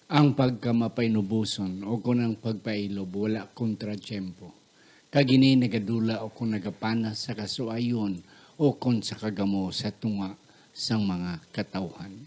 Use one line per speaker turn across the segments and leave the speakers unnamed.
Ang pagkamapainubuson o kunang pagpailob wala kontratiyempo. Kagini nagadula o kung nagapana sa kasuayon o kung sa kagamo sa tunga sang mga katawhan.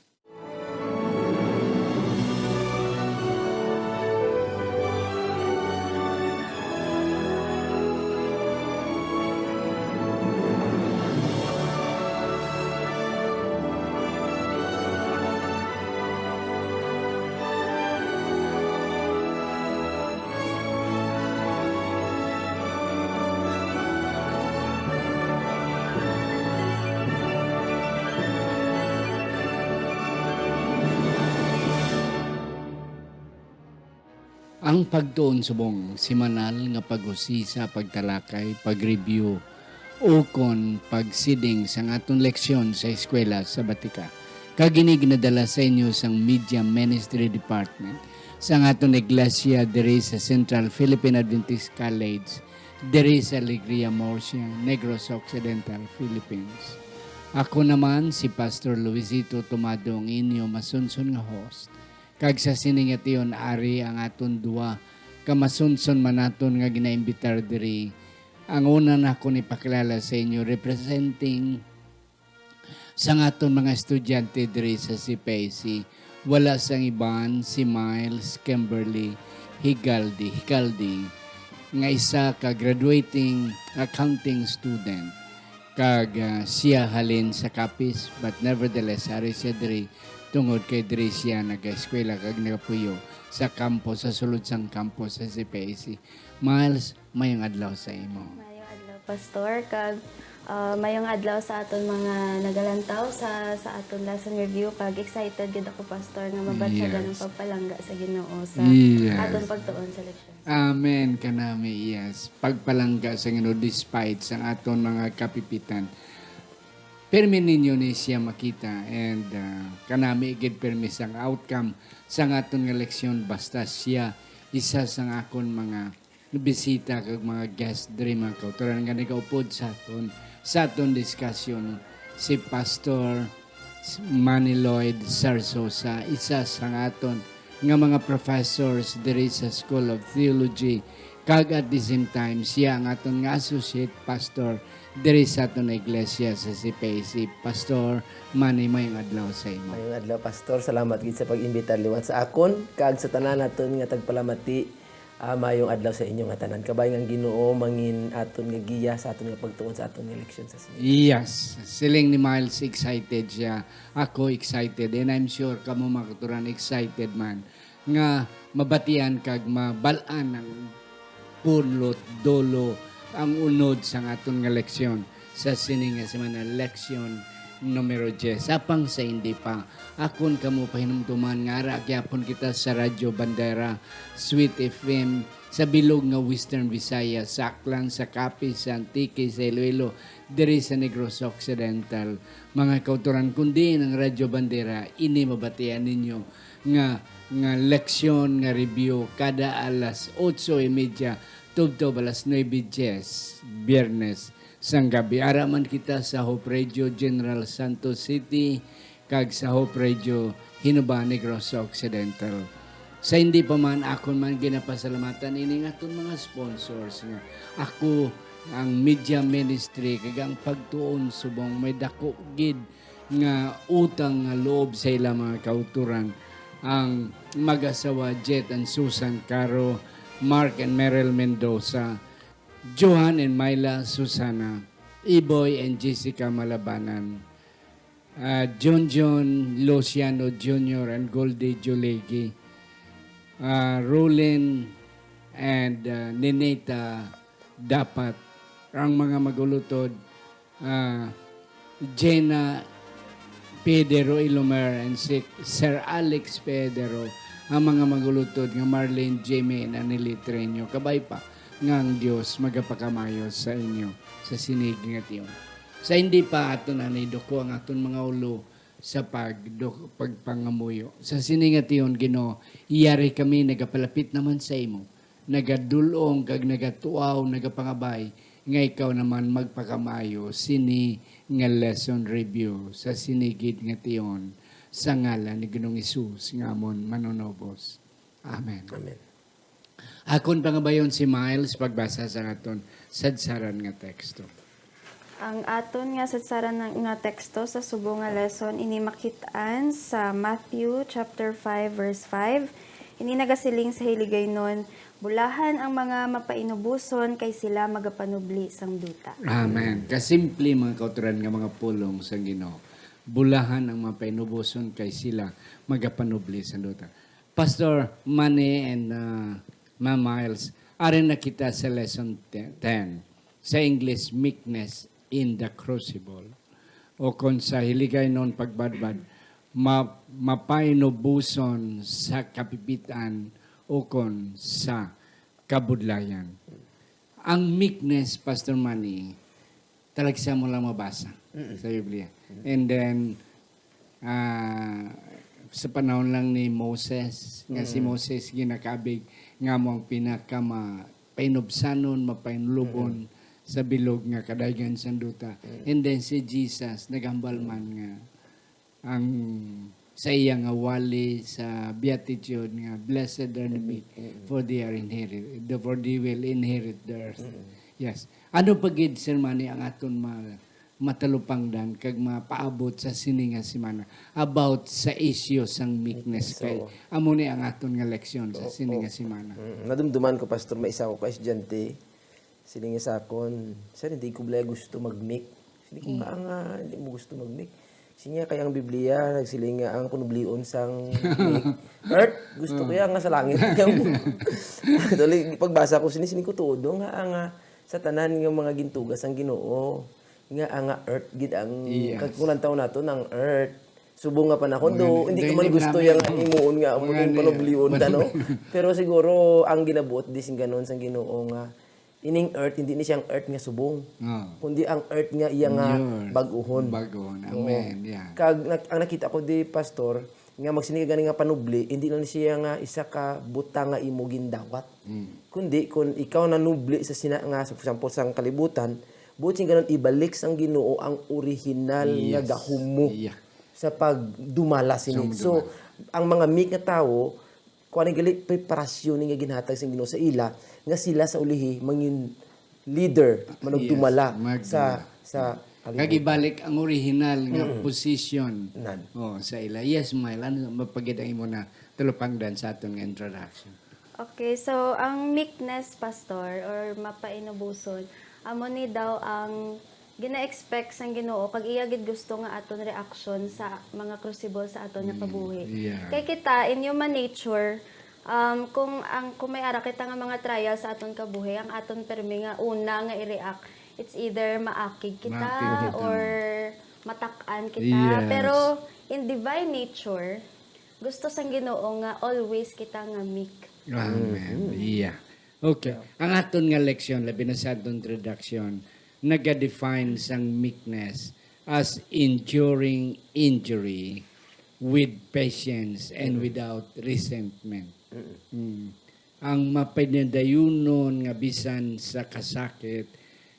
Ang pagtuon subong simanal nga pag-usisa, pagtalakay, pag-review o kon pagsiding sa aton leksyon sa eskwela sa Batika. Kagini ginadala sa inyo sang Media Ministry Department sa aton iglesia diri sa Central Philippine Adventist College diri sa Alegria Murcia, Negros Occidental, Philippines. Ako naman si Pastor Luisito Tomado ang inyo masunson nga host. Kag sa siningat iyon, ari ang aton duwa, kamasunson man aton nga ginaimbitar diri. Ang una na ako ipakilala sa inyo, representing sa aton mga estudyante diri sa CPAC. Wala sang iban, si Miles Kimberly Higaldi, nga isa ka graduating accounting student. Kag siya halin sa Capiz, but nevertheless, ari siya diri tungod kay diri siya nag-eskwela kag nagapuyo sa kampo, sa sulod sang kampo sa CPAC. Miles, mayong adlaw sa imo.
Mayong adlaw, Pastor. Kag mayong adlaw sa aton mga nagalantaw sa aton lesson review. Kag excited gid ako, Pastor, nga mabatsagan ang pagpalangga sa Ginoo sa aton pagtuon sa leksyon.
Amen kanami, yes. Pagpalangga sa Ginoo despite sa aton mga kapipitan. Permi ninyo ni siya makita and kanami igid permi sang outcome sa aton nga leksyon basta siya isa sang akon mga bisita kag mga guest diri mga kauturan nga nagaupod sa aton discussion si Pastor Manny Lloyd Sarsosa, isa sang aton nga mga professors diri sa School of Theology kag at the same time siya ang aton nga associate pastor diri sa aton iglesia sa CPAC. Pastor Manny, mayong adlaw sa imo.
Mayong adlaw, Pastor. Salamat gid sa pag-imbita liwat sa akon kag sa tanan naton nga tagpalamati. Mayong adlaw sa inyo nga tanan. Kabay nga Ginoo mangin aton nga giya sa aton nga pagtuon sa aton nga eleksyon sa Senado.
Yes, siling ni Miles excited siya. Ako excited and I'm sure kamo makaturan excited man nga mabatian kag mabalaan ang pulot dolo ang unod sa aton nga leksyon sa sining nga semana leksyon numero 10. Sapang sa hindi pa akon kamo pahinumduman nga ara gyapon kita sa Radyo Bandera, Sweet FM sa bilog nga Western Visayas, sa Aklan, sa Capiz, sa Antique, sa Iloilo, diri sa Negros Occidental. Mga kauturan kundi ng Radyo Bandera, ini mabatian ninyo nga leksyon nga review kada alas 8:30 tubtob alas 9:10 Biyernes sang gabi. Araman kita sa Hope Radio General Santos City kag sa Hope Radio Hinuba, Negros Occidental. Sa hindi pa man akon man ginapasalamatan ini nga aton mga sponsors nga ako ang Media Ministry kag ang pagtuon subong may dako gid nga utang nga loob sa ilang mga kauturan ang mag-asawa Jet and Susan Caro, Mark and Meryl Mendoza, Johan and Myla Susana, Iboy and Jessica Malabanan, John Luciano Jr. and Goldie Julegi, Roland and Nineta Dapat, ang mga magulutod, Jenna Pedro Ilomer and Sir Alex Pedro, ang mga magulutod nga Marlene Jamie and Anely Treño. Kabay pa nga ang Diyos magapakamayo sa inyo sa sinig nga tiyon. Sa hindi pa aton anidoko ang aton mga ulo sa pagpangamuyo. Sa sinig nga tiyon, Ginoo, iyari kami nagapalapit naman sa imo. Nagadulong kag nagatuaw, nagapangabay nga ikaw naman magpakamayo sini nga lesson review sa sinigid nga tiyon sa ngalan ni Ginoong Hesus nga amon manunobos. Amen.
Amen.
Akon pa nga ba yun si Miles pagbasa sa aton sadsaran nga teksto.
Ang aton nga sadsaran nga teksto sa subong nga lesson ini makitaan sa Matthew chapter 5 verse 5. Ini nagasiling sa hiligaynon, bulahan ang mga mapainubuson kay sila magapanubli sang duta.
Amen. Kasimple mga kauturan nga mga pulong sa Ginoo. Bulahan ang mga painubuson kay sila magapanubli sa duta. Pastor Manny and Ma'am Miles, arin na kita sa lesson 10 sa English, meekness in the crucible. O kung sa hiligay noon pagbadbad, mapainubuson sa kapipitan o kung sa kabudlayan. Ang meekness, Pastor Manny, talagsa mo lang mabasa sa Biblia. And then, sa panahon lang ni Moses, nga si Moses ginakabig nga mo ang painubsanon, mapainlubon sa bilog nga kadaygan sa duta. And then si Jesus, nagambal man nga ang sa iya nga wali sa beatitude nga blessed are the meek for they will inherit the earth. Yes. Ano pagid Sir Manny ang aton matalupangdan kag mapaabot sa sininga simana about sa issue sang meekness kay amo ni ang aton nga leksyon sa sininga simana.
Nadumduman ko, Pastor, may isa ko ka estudyante. Siningi sa akon, sir, hindi ko blaya gusto mag-make. Hindi ko nga, hindi mo gusto mag-make. Sinya kaya ang Biblia, nagsiling nga ang panublion sang make. Earth, gusto ko nga sa langit. Tuloy, pagbasa ko, sinisinin ko tuod, nga ang sa tanan ng mga gintugas ang Ginoo. Nga ang earth, gid ang kagkulang taon nato ng earth. Subong nga panahon do, hindi ko man gusto yung imuon nga ang mga panublion no. Pero siguro ang ginabuot dising ganon sang Ginoo nga ining earth, hindi ni siyang earth nga subong. Kundi ang earth nga iya nga bag-uhon.
Bag-uhon. Amen. Yeah.
Kag ang nakita ko di, Pastor, nga magsinig gani nga panubli, hindi lang siya nga isa ka buta nga imo gindawat. Kundi kung ikaw nanubli sa sina nga sa sampol sang kalibutan, buot sing ganon ibalik sang Ginoo ang original nga gahom mo sa pagdumala sini. So, ang mga meek nga tawo, kung anong gali preparasyon nga ginhatag sa Ginoo sa ila, nga sila sa ulihi mangin leader manugdumala sa
kag ibalik ang original nga position
Nan.
sa ila. Yes, Mile, ano mapagidang mo na tulupangdan sa atong introduction.
Okay, so ang meekness, Pastor, or mapainubuson, amo ni daw ang gina-expect sang Ginoo kag iya gid gusto nga aton reaction sa mga crucible sa aton nga kabuhi. Kay kita in human nature, kung may ara kita nga mga trial sa aton kabuhi, ang aton permi nga una nga i-react, it's either maakig kita or matak-an kita. Pero in divine nature, gusto sang Ginoo nga always kita nga meek.
Amen. Yeah. Okay. Ang aton nga leksyon, labi na sa aton introduction, naga-define sang meekness as enduring injury with patience and without resentment. Ang mapinadayunon nga bisan sa kasakit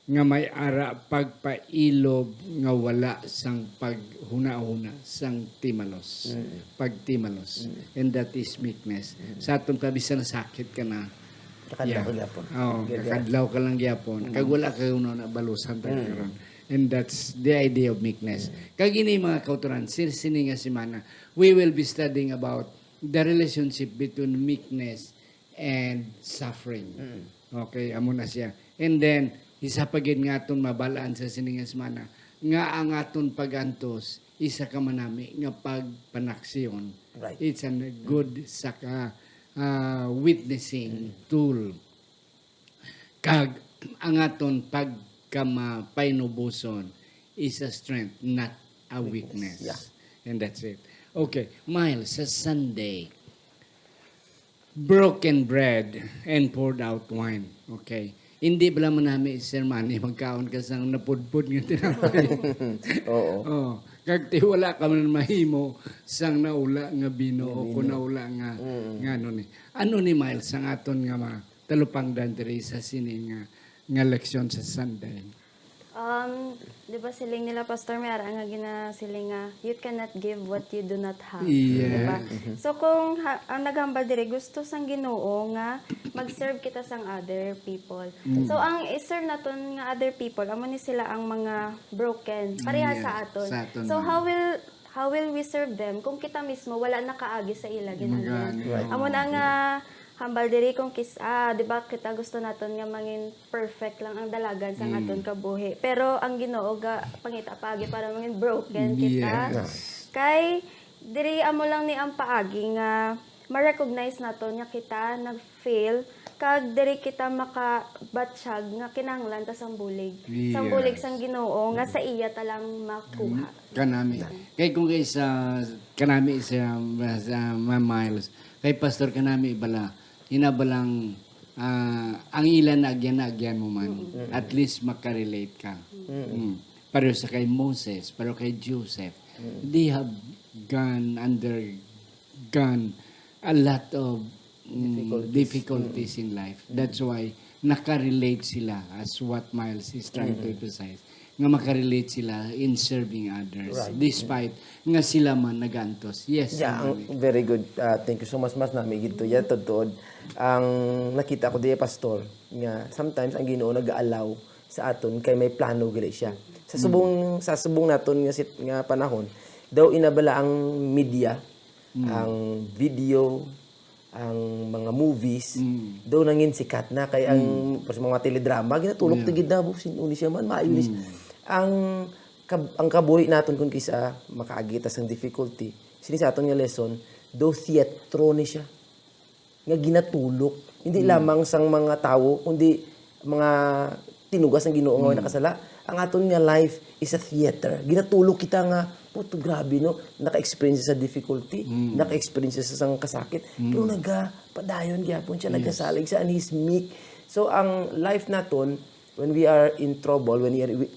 nga may ara pagpailob nga wala sang paghuna-huna sang timalos. Pagtimalos. And that is meekness. Sa atong kabisan na sakit ka na, kakadlaw ka lang gyapon. Kag wala ka na balusan tayo karon. And that's the idea of meekness. Kag ini mga kauturan, sini nga semana, we will be studying about the relationship between meekness and suffering. Okay, amo na siya. And then, isa pa gid nga aton mabalaan sa sini nga semana, nga ang aton pagantos, isa ka manami nga pagpanaksyon.
Right.
It's a good witnessing tool. Kag ang aton pagkamapainubuson is a strength, not a weakness.
Yeah.
And that's it. Okay, Miles, sa Sunday, broken bread and poured out wine. Okay. Hindi bala man namin, Sir Manny, magkaon ka sang napudpud nga tinapay.
Oo.
Kag wala ka man mahimo sang naula nga bino o kung naula nga ano ni. Ano ni Miles ang aton nga talupangdan diri sa sini nga leksyon sa Sunday?
Di ba siling nila Pastor Mayara nga siling nga you cannot give what you do not have.
Yes.
Di ba? So kung ang naghambal dire gusto sang Ginoo nga mag-serve kita sang other people. So ang i-serve naton nga other people amo ni sila ang mga broken pareha sa aton.
sa aton.
So how will we serve them kung kita mismo wala nakaagi sa ila ginagyan.
Right.
Amo na nga hambal diri kung di ba kita gusto naton nga mangin perfect lang ang dalagan sa aton kabuhi. Pero ang Ginoo ga pangita paagi para mangin broken kita. Kay diri amo lang ni ang paagi nga ma-recognize naton nga kita nag-fail kag diri kita makabatsyag nga kinahanglan ta sang bulig. Sang bulig sang Ginoo nga sa iya ta lang makuha.
Kanami. Kay kung kay sa kanami sa Miles, kay Pastor kanami bala, hinabalang ang ilan na agyan mo man. At least makarelate ka. Pero sa kay Moses, pero kay Joseph, they have undergone a lot of difficulties in life. That's why nakarelate sila as what Miles is trying to emphasize. Nga makarelate sila in serving others. Despite nga sila man nagantos. Yes.
Yeah, very good. Thank you so much, mas nami gito ya totoo. Ang nakita ko diya pastor nga sometimes ang Ginoo nag-allow sa aton kay may plano gali siya. Sa subong naton nga panahon, daw inabala ang media, ang video, ang mga movies, daw nangin sikat na kay ang mga teledrama ginatulog tigid na sinuli siya man maayo ni siya. Ang kabuhi naton kun kisa makaagita sang difficulty sini sa aton nga lesson do theatro ni siya nga ginatulok hindi lamang sang mga tawo kundi mga tinugas ng Ginoo nga nakasala ang aton nga life is a theater ginatulok kita nga puto grabe no naka-experience sa difficulty naka-experience sa sang kasakit pero padayon gyapon siya nagasalig sa his meek so ang life naton when we are in trouble,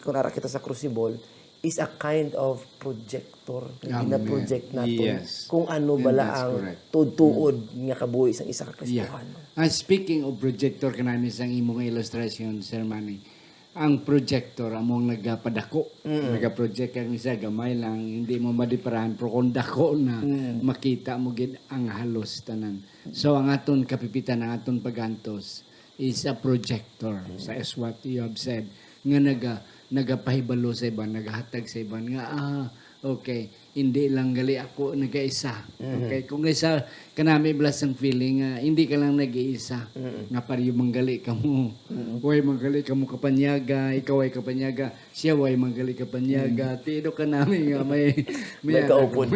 kung kita sa crucible, is a kind of projector. Gina-project natin kung ano bala ang tuod nga kabuhi sa isa ka Kristiyano.
Speaking of projector, kanami sang imong illustration, Sir Manny, ang projector, among nagapadako. Nagaproject kang isa, gamay lang, hindi mo madiparahan, pero kung dako na, makita mo gid ang halos tanan. So, ang aton kapipitan, ang aton pagantos, is a projector. So as what you have said, nga nagapahibalo sa iban, nagahatag sa iban, nga okay, hindi lang gali ako nag-iisa. Okay, kung isa kanami bless ang feeling, hindi ka lang nag-iisa. Nga pari manggali ka mo. Way manggali ka mo kapanyaga, ikaw ay kapanyaga, siya way manggali kapanyaga, tido ka namin nga may kaupod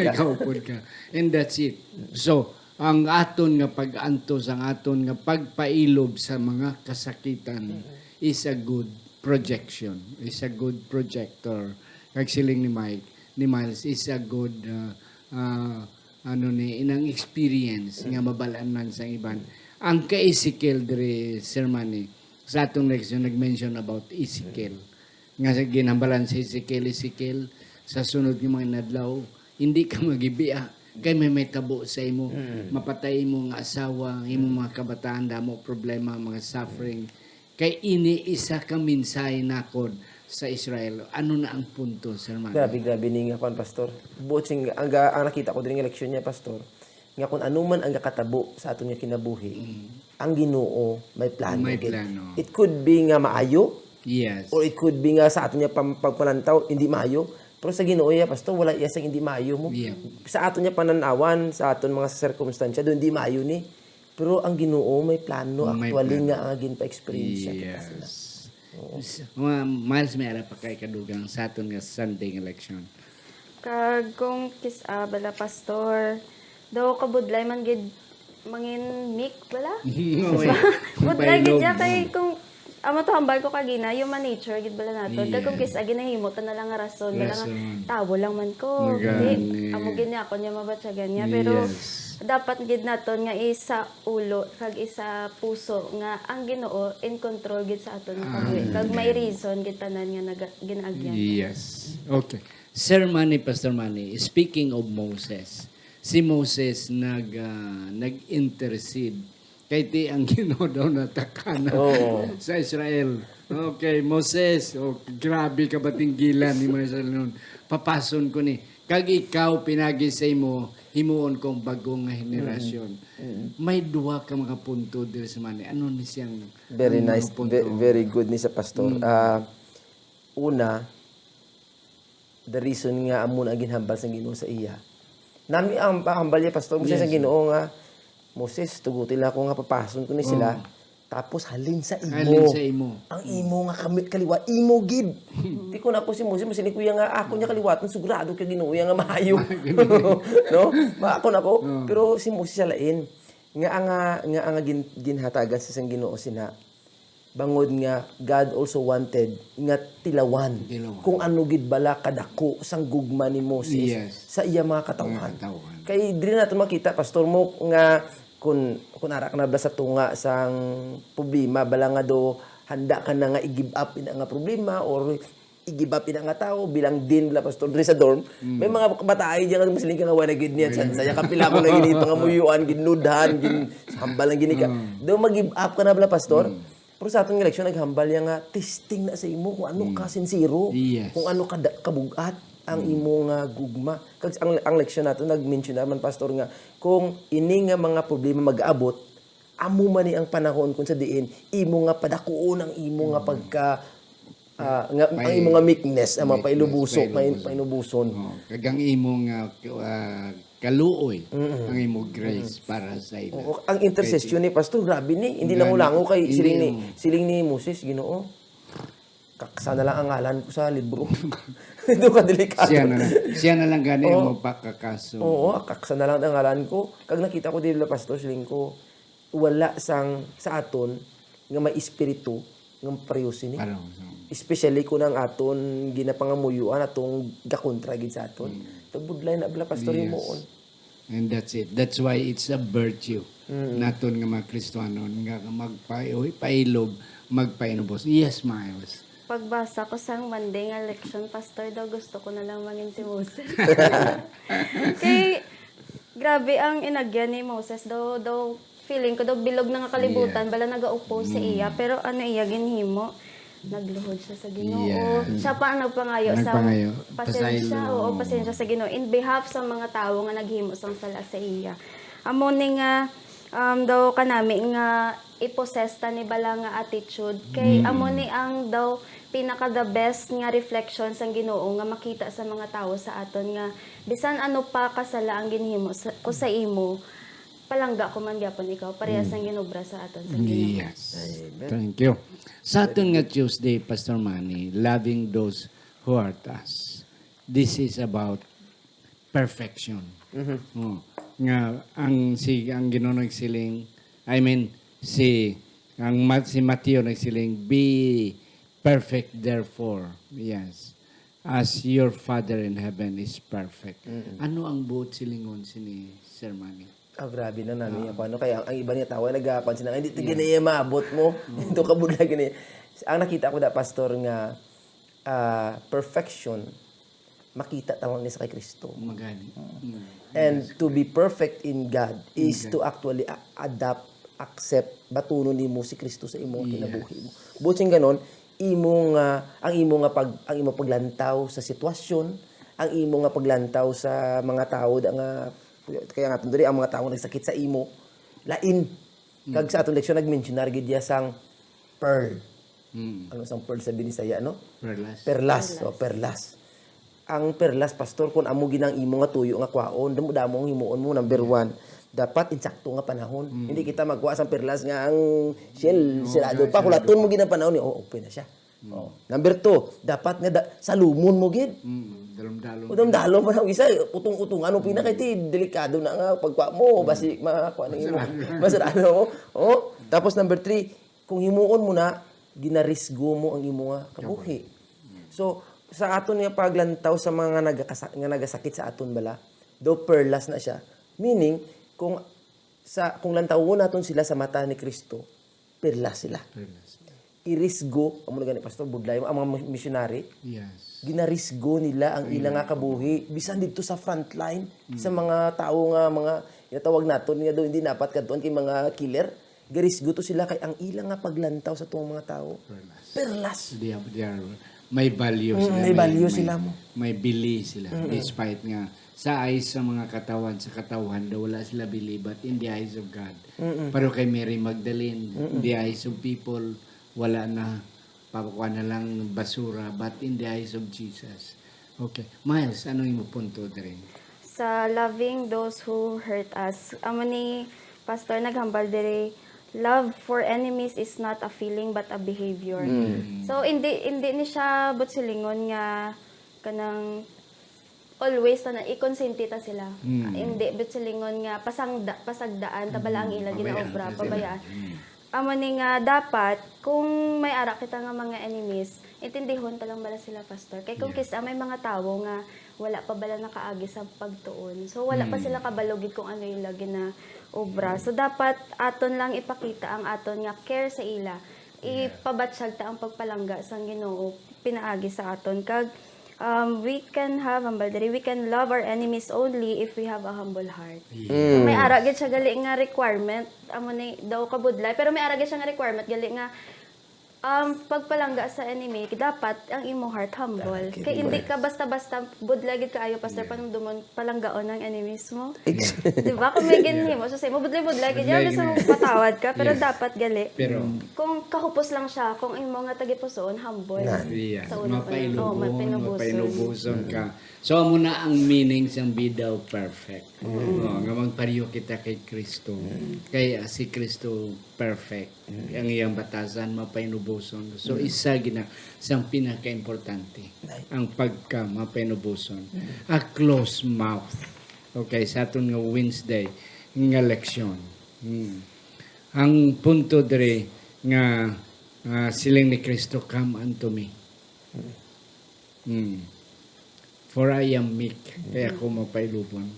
ka. And that's it. So, ang aton nga pag-antos, ang aton nga pagpailob sa mga kasakitan is a good projection, is a good projector. Kag siling ni Miles is a good inang experience nga mabalaan man sa iban. Ang kay Ezekiel dire Sir Manny, sa atong leksyon nag-mention about Ezekiel. Nga ginambalan si Ezekiel sa sunod ng mga nadlaw, hindi ka magibiya kay may tabo sa imo, mapatay mo nga asawa, imo mga kabataan, damo problema, mga suffering. Kay iniisa ka minsay nakod sa Israel. Ano na ang punto, Sir Manny?
Grabe ni nga pan pastor. Butsing ang nakita ko din ng leksyon niya pastor. Nga kung ano man ang katabo sa aton nga kinabuhi, ang Ginoo may plano.
May plano.
It could be nga maayo.
Yes.
Or it could be nga sa aton nga pagpalantaw hindi maayo. Pero sa Ginoo ya pastor wala iya sang hindi maayo mo.
Yeah.
Sa aton niya pananawan, sa aton mga circumstansya do hindi maayo ni. Pero ang Ginoo may plano actually nga ang ginpa-experience siya kita sila.
Miles, may ara pa kay kadugang sa aton nga Sunday election.
Kag kung bala pastor, daw kabudlay man gid mangin mik bala. Budlay gid ya kay kung amo to hambal ko kagina human nature gid bala nato. Kag kung ginahimo ta na lang nga rason, bala nga tawo lang man ko. Hindi amo gid niya ako niya mabatyagan niya pero dapat gid naton nga isa ulo kag isa puso nga ang Ginoo in control gid sa aton nga kabuhi. Kag may reason gid tanan nga ginaagyan.
Yes. Okay. Sir Manny, Pastor Manny, speaking of Moses, si Moses nag-intercede Kay ti ang Ginoo daw natakana
Oo.
sa Israel. Okay, Moses, grabe ka bating gilan ni Moses noon. Papason ko ni. Kag ikaw pinagisay mo, himuon kong bagong nga henerasyon. May duwa ka mga punto diri sa mani. Ano ni siyang
Very
ang mga
nice.
punto?
Very good ni sa pastor. Una, the reason nga amo na ginhambal sa Ginoo sa iya. Nami ang hambal niya pastor mo sa Ginoo nga Moses tugutin lang ako nga papason ko ni sila. Tapos halin sa imo.
Halin sa imo.
Ang imo nga kamit kaliwa, imo gid. Di ko na ako si Moses, masili ko nga ako niya kaliwatan, sugurado ka Ginoo nga maayo. No? Ako na ko. Pero si Moses sa lain, nga ginhatagan sa sang Ginoo sina. Bangod nga God also wanted nga tilawan. Kung ano gid bala kadako sang gugma ni Moses sa iya mga katawan. Kay diri nato makita pastor mo nga kun ara ka na bala sa tunga sang problema bala nga do handa ka na nga i-give up ina nga problema or i-give up ina nga tao bilang din la pastor diri sa dorm may mga kabataay diyan nga musling ka nga wala gid niya saya kapila mo na gini pangamuyuan ginudhan gin hambal lang gini ka do mag-give up ka na bala pastor pero sa atong eleksyon naghambal ya nga testing na sa imo kung ano ka sincero kung ano ka kabugat ang imo nga gugma. Kag ang leksyon nato nag-mention naman pastor nga kung ini nga mga problema mag-abot amo man ni ang panahon kung sa diin imo nga padakuon ang imo nga pagka ang imo nga meekness ang painubuson.
Kagang imo nga kaluoy ang imo grace para sa ila.
Ang intercession ni pastor grabe ni hindi lang ulango kay siling ni Moses Ginoo. Kaksa na lang ang ngalan ko sa libro. Ito ka delikado.
Siya na lang gani ang mapakakaso.
Oo, kaksa na lang ang ngalan ko. Kag nakita ko dili pastor siling ko wala sa aton nga may espiritu nga parehosin ni. Especially kung ang aton ginapangamuyuan atong gakontra gid sa aton. Tubudlay na bala pastor himuon.
And that's it. That's why it's a virtue. Naton nga mga Kristiyano nga magpailog, magpainubos. Yes, Miles.
Pagbasa ko sa Monday nga election, pastor daw gusto ko na lang mangin si Moses. Kay, grabe ang inagyan ni Moses. Daw feeling ko, daw bilog na nga kalibutan, bala nag-aupo sa iya. Pero ano iya, ginhimo, nagluhod siya sa Ginoo. Siya pa ang nagpangayo sa pasensya. Oo, pasensya sa Ginoo. In behalf sa mga tao nga naghimo sang sala sa iya. Amo ni nga, daw kanami nga iposesta ni bala nga attitude. Kay amo ni ang daw pinaka the best nga reflection sang Ginoo nga makita sa mga tao sa aton nga bisan ano pa kasala ang ginhimo ko sa imo palangga ko man gyapon ikaw parehas ang ginobra sa aton sa Ginoo.
Yes. Thank you. Sa aton nga Tuesday, Pastor Manny, loving those who hurt us. This is about perfection. Nga ang Ginoo nagsiling si Matthew nagsiling be perfect therefore. Yes. As your Father in heaven is perfect. Ano ang buot silingon sini Sir Manny?
Grabe na namin ako. Ano kaya ang iba niya tawa nagapansin na hindi gani maabot mo. Ito ka budla gani. Ang nakita ko da pastor nga perfection makita tawag ni sa kay Kristo.
Magani.
And to be perfect in God is to actually adapt, accept, batunon nimo si Kristo sa imong kinabuhi mo. Buting ganon, ang imo paglantaw sa sitwasyon, ang imo nga paglantaw sa mga tao nga kaya nga tunduri ang mga tao nagsakit sa imo lain. Kag sa atong leksyon nag-mention gid dia sang pearl. Ano sang pearl sa Binisaya no? Perlas. Perlas. Ang perlas pastor kun amo ginang imo nga tuyo nga kwaon, damo himuon mo number 1. Dapat insakto nga panahon. Hindi kita magkuha sa perlas nga ang shell sirado pa kulaton mo ginang panahon ni open na siya. Number 2, dapat nga salumon mo gid. Dalom pa isa utong-utong ano pina kay ti delikado na nga pagkuha mo basi makuha na imo. Masarado mo. Tapos number 3, kung himuon mo na ginarisgo mo ang imo nga kabuhi. So sa aton nga paglantaw sa mga nagasakit sa aton bala, do perlas na siya. Meaning kung lantawon naton sila sa mata ni Kristo, perlas sila. Irisgo, amo na gani pastor budlay ang mga missionary.
Yes.
Ginarisgo nila ang ilang nga kabuhi bisan dito sa front line sa mga tao nga mga inatawag naton nga do hindi dapat kadton kay mga killer. garis guto sila kay ang ilang nga paglantaw sa tuwang mga tao. Perlas.
They are, may value sila.
may value sila mo.
May bili sila. Despite nga, sa eyes sa mga katawan, sa katawan, daw wala sila bili, but in the eyes of God. Pero kay Mary Magdalene, in the eyes of people, wala na, papakuha na lang basura, but in the eyes of Jesus. Okay. Miles, ano yung punto rin?
Sa loving those who hurt us, amo ni Pastor naghambal diri, love for enemies is not a feeling but a behavior. So hindi ni siya butsilingon nga kanang always na ikonsente ta sila. Hindi butsilingon nga pasagdaan tabala ang ila ginaobra pabayaan. Amo ni nga dapat kung may ara kita nga mga enemies, intindihon ta lang bala sila, Pastor. Kay kung kisa may mga tawo nga wala pa bala nakaagi sa pagtuon. So wala pa sila kabalogid kung ano yung lagi na obra. So dapat aton lang ipakita ang aton nga care sa ila. Ipabatsyag ta ang pagpalangga sa Ginoo pinaagi sa aton kag we can love our enemies only if we have a humble heart. So, may ara gid siya gali nga requirement amo ni daw kabudlay pero may ara gid siya nga requirement gali nga pagpalangga sa enemy dapat ang imo heart humble kay hindi ka basta-basta budlay gid kaayo, Pastor, panumdumon palanggaon ng enemies mo. Di ba kung may ginhimo so say mo budlay gid yan sa patawad ka pero dapat gali
Pero,
kung kahupos lang siya kung imo nga tagipusoon humble sa una pa lang.
mapailubuson ka. So, amo na ang meaning sang be thou perfect. Nga magpariyo kita kay Kristo. Kaya si Kristo perfect. Ang iyang batasan, mapainubuson. So, isa gina sang pinaka-importante. Ang pagka mapainubuson. A closed mouth. Okay, sa aton nga Wednesday, nga leksyon. Ang punto dere nga siling ni Kristo, come unto me. For I am meek, kaya ako mapailubon.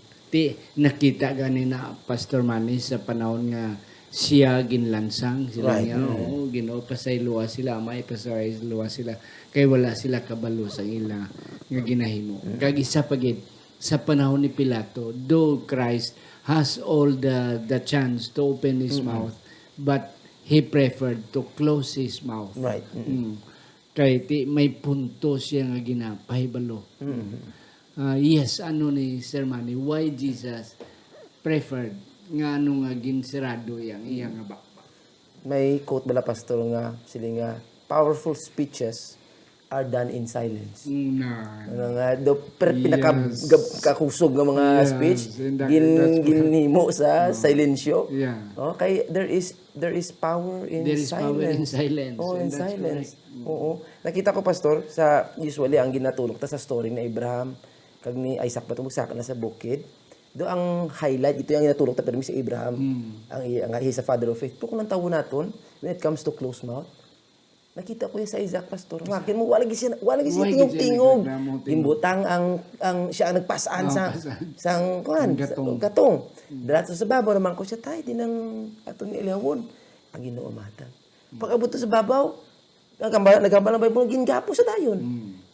Nakita gani na Pastor Manny sa panahon nga siya ginlansang sila niya, Ginoo pasayloa sila, may pasayloa sila, kay wala sila kabalo sa ila nga ginahimo. Kag isa pagid sa panahon ni Pilato, though Christ has all the chance to open his mouth, but he preferred to close his mouth.
Right.
Kay may punto siya nga ginapahibalo. Yes, ano ni Sir Manny, why Jesus preferred nga ano nga ginsirado iyang nga bakbak?
May quote bala, Pastor, nga sila nga powerful speeches are done in silence. Ano nga do pinakakusog nga mga speech ginhimo sa silensyo. Okay, there is power in silence.
Power in silence.
Oh, in silence. Oo. Nakita ko, Pastor, sa usually ang ginatulog ta sa story ni Abraham kag ni Isaac patungsa na sa bukid. Do ang highlight ito yung ginatulog ta pero si Abraham ang he's a father of faith. Kung nang tawo naton when it comes to close mouth, nakita ko yung sa Isaac, Pastor. Makin mo wala gid siya tingog-tingog. Gimbutang ang siya ang nagpasaan sang gatong. Dirato sa babaw naman ko siya tay dinang aton ni Eliawon. Ang Ginoo matang. Pag-abot sa babaw, nagambal ng Bible gingapo sa dayon.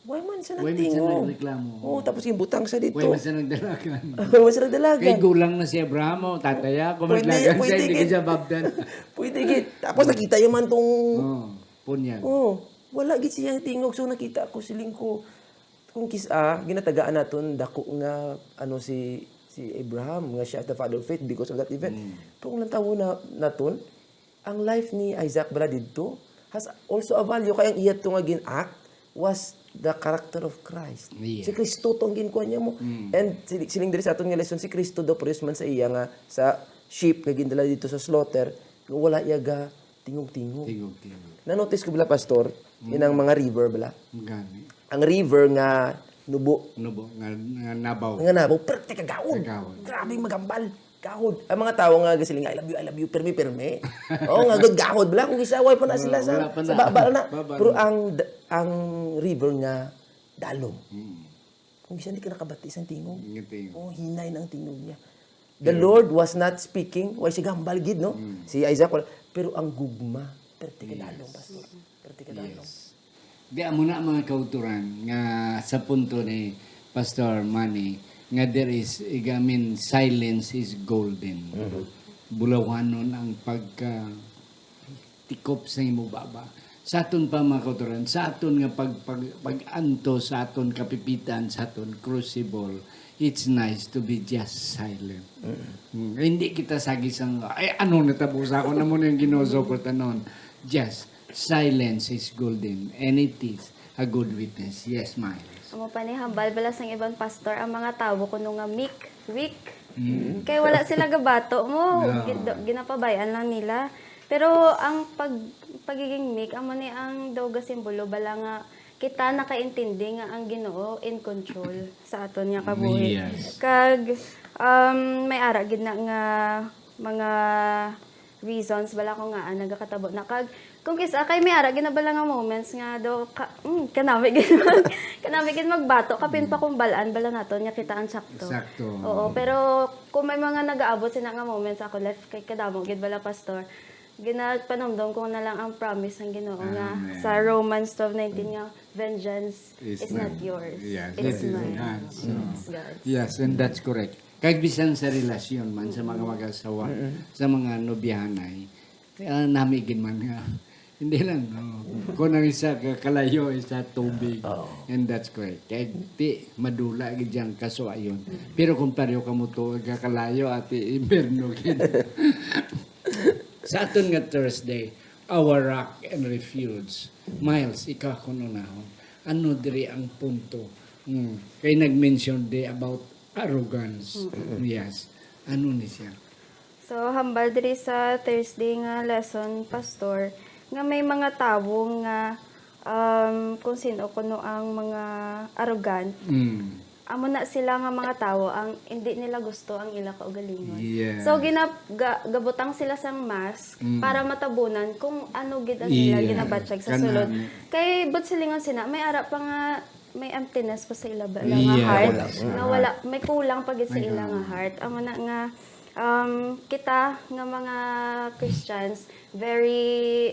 Why man siya nagtingog? Oo, tapos gimbutang sa dito.
Why man siya nagdalagan?
Why man siya nagdalagan?
Kay gulang na si Abraham, tataya, kung maglagan siya, hindi siya babdan.
Pwede gid. Tapos nakita yung man tong
punyag.
Wala gid siya tingog. So nakita ko siling ko kung ginatagaan naton dako nga ano si Abraham nga siya the father of faith because of that event. Kung lang tawo na naton ang life ni Isaac bala didto has also a value kaya ang iya to nga gin-act was the character of Christ. Si Kristo tong ginkuha niya mo. And siling diri sa aton nga lesson si Kristo do produce man sa iya nga sa sheep nga gindala dito sa slaughter wala iya ga tingog-tingog. Na-notice ko bala, Pastor, inang mga river bala. Ang river nga nubo
nga nabaw.
Nga nabaw, pero teka gawod. Grabe magambal. Gahod. Ang mga tao nga gasiling I love you, permi. Nga good gahod bala kung isaway pa na sila sa baba na. Pero ang river nga dalom. Kung isa hindi ka nakabati sa tingog. Hinay ng tingog niya. The Lord was not speaking. Why si gambal gid no? Si Isaac pero ang gugma pertikadalong, Pastor. Pertikadalong.
Di amo na mga kauturan nga sa punto ni Pastor Manny nga there is silence is golden. bulawanon ang tikop sa imo baba. Sa aton pa mga kauturan, sa aton nga pag-anto, sa aton kapipitan, sa aton crucible, it's nice to be just silent. Hindi kita sagisang, ay ano natapos ako na muna yung ginoso ko tanon. Just silence is golden and it is a good witness. Yes, Miles.
Amo pa ni hambal bala sang ibang pastor ang mga tawo kuno nga weak. Kay wala sila gabato mo, ginapabayan lang nila. Pero ang pagiging meek amo ni ang daw ga simbolo bala nga kita nakaintindi nga ang Ginoo in control sa aton nga kabuhi.
Yes.
Kag may ara gid na nga mga reasons bala ko nga nagakatabo na kag kung kisa kay may ara ginabala nga moments nga do kanami gid magbato kapin pa kung balaan bala naton nya kita ang sakto.
Sakto.
Oo, pero kung may mga nagaabot sina nga moments ako life kay kadamo gid bala pastor ginagpanomdom ko na lang ang promise ng Ginoo nga
Amen.
sa Romans 12:19 nga vengeance is not yours.
Yes,
It's
it is
mine.
God's.
It's God's.
Yes, and that's correct. Kahit bisan sa relasyon man, sa mga mag-asawa, sa mga nobyahanay, namigin man nga. Hindi lang, no. Kung ang isa kalayo, isa tubig. And that's correct. Kahit di, madula, gidyan kaso ayon. Pero kung pareho ka mo to, kakalayo, ati iberno, sa aton nga Thursday, our rock and refuge. Miles, ikaw kuno na ho. Ano diri ang punto? Kay nag-mention di about arrogance. Yes. Ano ni siya?
So, hambal diri sa Thursday nga lesson, pastor, nga may mga tawo nga kung sino kuno ang mga arrogant. Amo na sila nga mga tawo ang hindi nila gusto ang ila kaugalingon.
Yes.
So gabutang sila sang mask para matabunan kung ano gid ang ila
Yes.
ginabatsyag sa
Kanami.
sulod. Kay but silingon sina may ara pa nga may emptiness pa sa ila ba nga
Yeah.
heart.
Kulang.
Nga wala may kulang pa gid sa ila nga heart. Amo na nga kita nga mga Christians very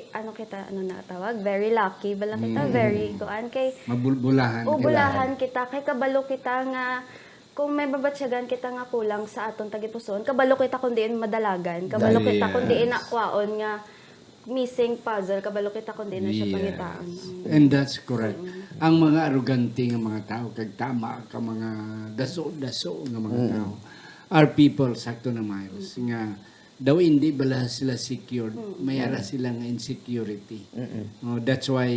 very lucky bala kita very kuan kay
Mabulbulahan.
bulahan kita kay kabalo kita nga kung may babatsyagan kita nga kulang sa aton tagipuson kabalo kita kun diin madalagan kabalo
Dali,
kita kun
yes.
diin nakwaon nga missing puzzle kabalo kita kun diin na siya pangitaan.
And that's correct. Ang mga arrogante nga mga tao, kag tama ka mga daso-daso nga mga tao, are people, sakto na Miles, nga daw hindi bala sila secured, mayara sila nga insecurity. That's why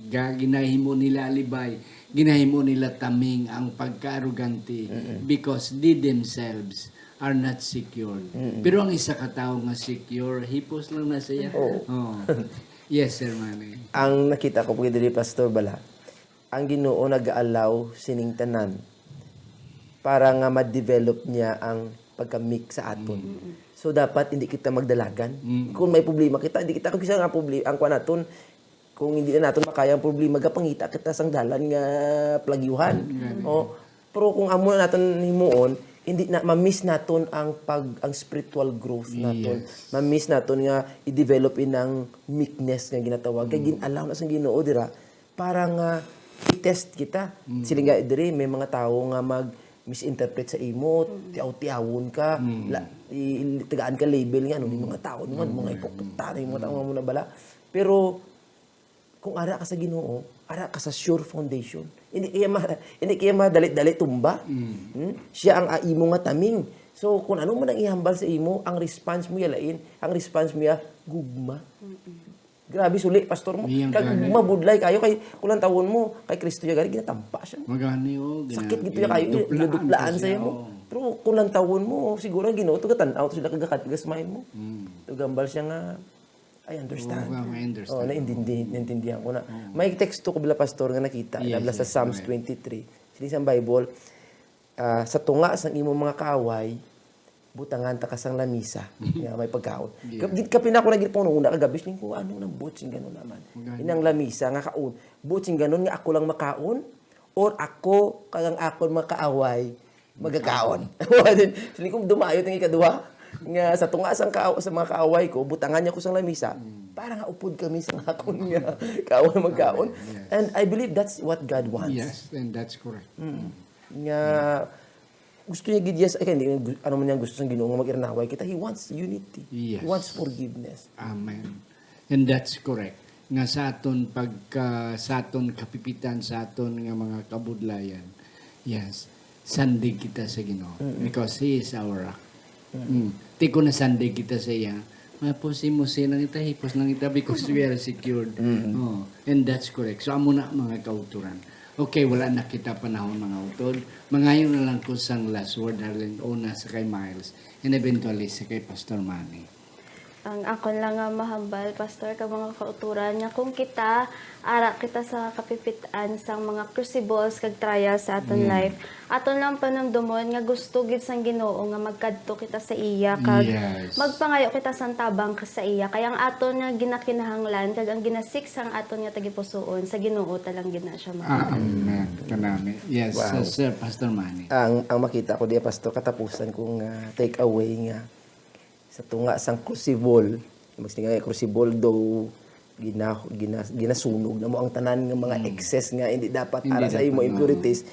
ginahimo nila alibay, ginahimo nila taming ang pagka-arrogante because they themselves are not secured. Pero ang isa ka tao nga secure, hipos lang na siya. Oh. Yes, sir, Manny.
Ang nakita ko po diri Pastor Bala, ang Ginoo nag-allow sining tanan para nga ma-develop niya ang pagka-mix sa aton. So dapat hindi kita magdalagan. Kung may problema kita, hindi kita kung kisa nga problema ang kuan naton kung hindi na naton makaya ang problema gapangita kita sang dalan nga plagyuhan. Pero kung amo na naton himuon, hindi na ma-miss naton ang spiritual growth naton. Ma-miss naton nga i-develop inang meekness nga ginatawag. Kay gin-allow na sang Ginoo dira para nga i-test kita. Sila nga diri may mga tawo nga misinterpret sa imo, tiaw-tiawon ka, tagaan ka label nga, ano, yung mga tao naman, mga ipokta na yung mga tao mo na bala. Pero, kung ara ka sa Ginoo, ara ka sa sure foundation. Hindi kaya madalit-dalit tumba. Siya ang imo nga taming. So, kung ano man ang ihambal sa imo, ang response mo yalain, ang response mo ya, gugma. Grabe suli, pastor mo. Kag mabudlay kayo kay kulang tawon mo kay Kristo ya gari ginatampa siya.
Magani o.
Sakit gitu ya kayo, duduplaan sa mo. Pero kulang tawon mo, siguro ang Ginoo to gatan-out sila kagakat gasmain mo. To gambal siya nga I understand. Naintindihan ko na. May teksto ko bila pastor nga nakita, nabla sa Psalms 23. Sili sa Bible, sa tunga sang imong mga kaaway, butangan ta kasang lamisa. May pagkaon. Kapin ako naging puno una kagabi ning ko ano nang butsing ganon naman. Inang lamisa nga kaon. Butsing ganon nga ako lang makaon or ako kagang akon makaaway magakaon. Sili ko dumayo ting ikaduha nga sa tunga sang sa mga kaaway ko butangan niya ko sang lamisa para nga upod kami sa akon nga kaaway magkaon. And I believe that's what God wants.
Yes, and that's correct.
Nga gusto niya gid yes, hindi ano man niya gusto sa Ginoo nga mag-iranaway kita. He wants unity.
Yes.
He wants forgiveness.
Amen. And that's correct. Nga sa aton sa aton kapipitan, sa aton nga mga kabudlayan. Yes. Sandig kita sa Ginoo. Because He is our rock. Ti ko na sandig kita sa iya. Mapusin lang kita, hipos lang kita because we are secured. Oh, and that's correct. So, amo na mga kauturan. Okay, wala na kita panahon mga utod. Mangayon na lang ko sang last word, Harlan, una sa kay Miles, and eventually sa kay Pastor Manny.
Ang ako lang nga mahambal, Pastor, ka mga kauturan niya. Kung kita, ara kita sa kapipitan sa mga crucibles kag trials sa aton life, aton lang panamdumon nga gusto gid sang Ginoo nga magkadto kita sa iya kag
Yes.
magpangayo kita sang tabang ka sa iya. Kaya ang aton nga ginakinahanglan kag ang ginasik sang aton nga tagipusoon sa Ginoo talang gid na siya
Amen. Kanami. Yes,
Wow.
Sir Pastor Manny.
Ang makita ko diya pastor katapusan kong take away nga sa tunga sang crucible. Magsinga crucible daw ginasunog na mo ang tanan nga mga excess nga hindi dapat para sa imo impurities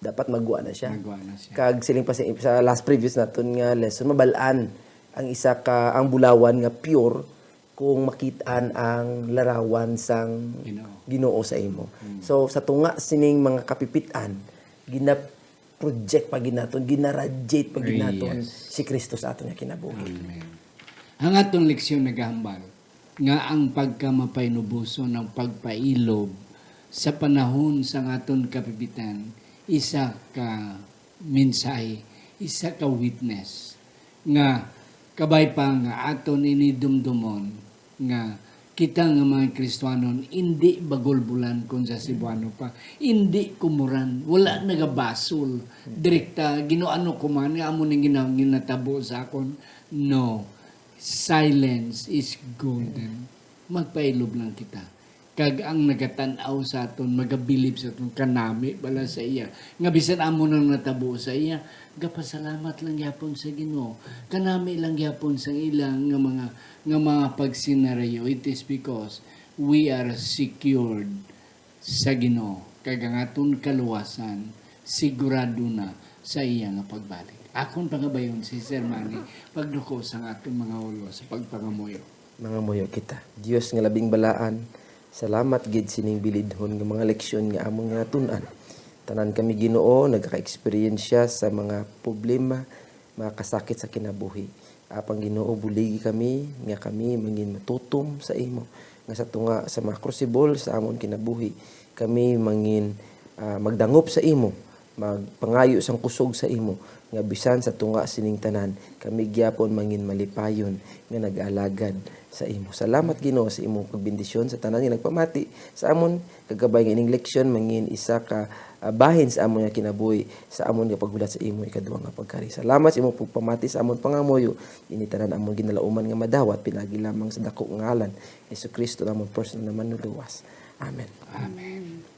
dapat magwa na siya.
Nagawa na siya.
Kag siling pa sa last previous naton nga lesson mabalaan ang isa ka ang bulawan nga pure kung makitaan ang larawan sang Ginoo sa imo. So sa tunga sining mga kapipitan project pa ginaton, ginaradiate pa ginaton si Kristo sa aton nga kinabuhi.
Amen. Ang atong leksyon nagahambal nga ang pagkamapainubuso ng pagpailob sa panahon sa aton kapipitan, isa ka mensahe, isa ka witness nga kabay pa nga aton inidumdumon nga kita nga mga Kristiyanon, hindi bagolbulan kung sa Cebuano pa. Hindi kumuran. Wala nagabasol. Direkta, ginoano kuman, nga amo nang ginatabo sa akon. No. Silence is golden. Magpailob lang kita. Kag ang nagatanaw sa aton, magabilib sa aton, kanami bala sa iya. Nga bisan amo nang natabo sa iya, gapasalamat lang yapon sa Ginoo. Kanami lang yapon sa ilang nga mga pagsinarayo. It is because we are secured sa Ginoo. Kag ang aton kaluwasan, sigurado na sa iya nga pagbalik. Akon pangabayon si Sir Manny, pagduko sa aton mga ulo sa pagpangamuyo.
Mga moyo kita. Dios nga labing balaan. Salamat gid sining bilidhon nga mga leksyon nga among nga tun-an. Tanan kami Ginoo nagaka-experience siya sa mga problema, mga kasakit sa kinabuhi. Apang Ginoo buligi kami nga kami mangin matutom sa imo nga sa tunga sa mga crucible sa amon kinabuhi. Kami mangin magdangop sa imo, magpangayo sang kusog sa imo nga bisan sa tunga sining tanan kami gyapon mangin malipayon nga nag-alagad sa imo. Salamat Ginoo sa imong pagbendisyon sa tanan nga nagpamati sa amon kagabay nga ining leksyon mangin isa ka bahin sa amon nga kinabuhi sa amon nga paghulat sa imo ikaduha nga pagkari. Salamat sa imong pagpamati sa amon pangamuyo ini tanan amon ginalauman nga madawat pinagi lamang sa dako nga ngalan Jesu Kristo namon personal na manluluwas. Amen.
Amen.